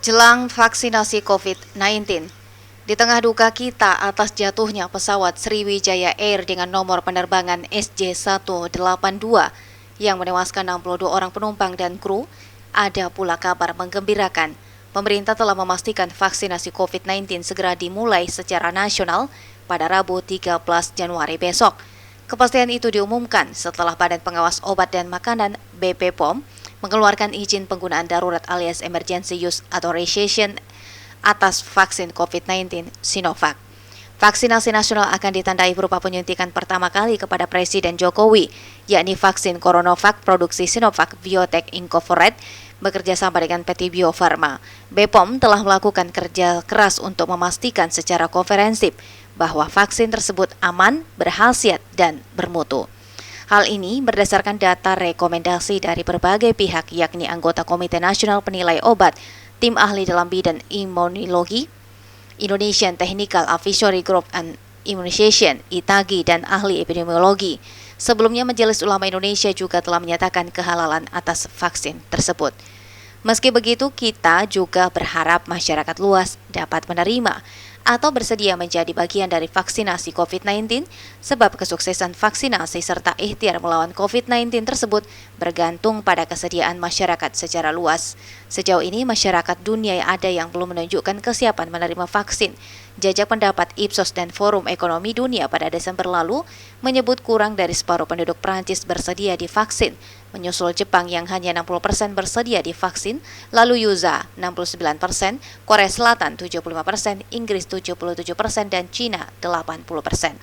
Jelang vaksinasi COVID-19, di tengah duka kita atas jatuhnya pesawat Sriwijaya Air dengan nomor penerbangan SJ182 yang menewaskan 62 orang penumpang dan kru, ada pula kabar menggembirakan. Pemerintah telah memastikan vaksinasi COVID-19 segera dimulai secara nasional pada Rabu 13 Januari besok. Kepastian itu diumumkan setelah Badan Pengawas Obat dan Makanan (BPOM) mengeluarkan izin penggunaan darurat alias Emergency Use Authorization atas vaksin COVID-19 Sinovac. Vaksinasi nasional akan ditandai berupa penyuntikan pertama kali kepada Presiden Jokowi, yakni vaksin CoronaVac produksi Sinovac Biotech Incorporated bekerja sama dengan PT Bio Farma. BPOM telah melakukan kerja keras untuk memastikan secara komprehensif bahwa vaksin tersebut aman, berkhasiat, dan bermutu. Hal ini berdasarkan data rekomendasi dari berbagai pihak, yakni anggota Komite Nasional Penilai Obat, tim ahli dalam bidang imunologi, Indonesian Technical Advisory Group and Immunization, ITAGI, dan ahli epidemiologi. Sebelumnya, Majelis Ulama Indonesia juga telah menyatakan kehalalan atas vaksin tersebut. Meski begitu, kita juga berharap masyarakat luas dapat menerima atau bersedia menjadi bagian dari vaksinasi COVID-19, sebab kesuksesan vaksinasi serta ikhtiar melawan COVID-19 tersebut bergantung pada kesediaan masyarakat secara luas. Sejauh ini, masyarakat dunia ada yang belum menunjukkan kesiapan menerima vaksin. Jajak pendapat Ipsos dan Forum Ekonomi Dunia pada Desember lalu menyebut kurang dari separuh penduduk Prancis bersedia divaksin, menyusul Jepang yang hanya 60% bersedia divaksin, lalu USA 69%, Korea Selatan 75%, Inggris 77%, dan Cina 80%.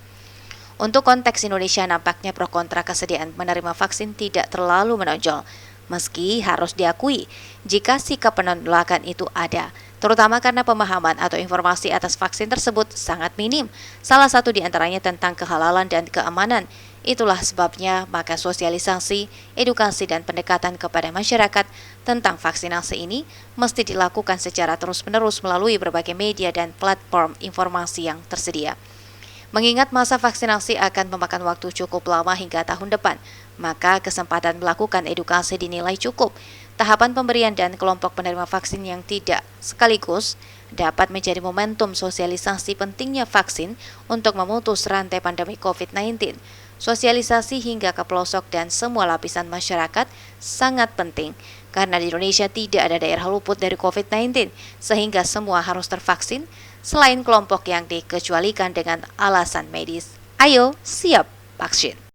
Untuk konteks Indonesia, nampaknya pro kontra kesediaan menerima vaksin tidak terlalu menonjol, meski harus diakui jika sikap penolakan itu ada, terutama karena pemahaman atau informasi atas vaksin tersebut sangat minim. Salah satu di antaranya tentang kehalalan dan keamanan. Itulah sebabnya maka sosialisasi, edukasi, dan pendekatan kepada masyarakat tentang vaksinasi ini mesti dilakukan secara terus-menerus melalui berbagai media dan platform informasi yang tersedia. Mengingat masa vaksinasi akan memakan waktu cukup lama hingga tahun depan, maka kesempatan melakukan edukasi dinilai cukup. Tahapan pemberian dan kelompok penerima vaksin yang tidak sekaligus dapat menjadi momentum sosialisasi pentingnya vaksin untuk memutus rantai pandemi COVID-19. Sosialisasi hingga ke pelosok dan semua lapisan masyarakat sangat penting, karena di Indonesia tidak ada daerah luput dari COVID-19, sehingga semua harus tervaksin, selain kelompok yang dikecualikan dengan alasan medis. Ayo, siap vaksin!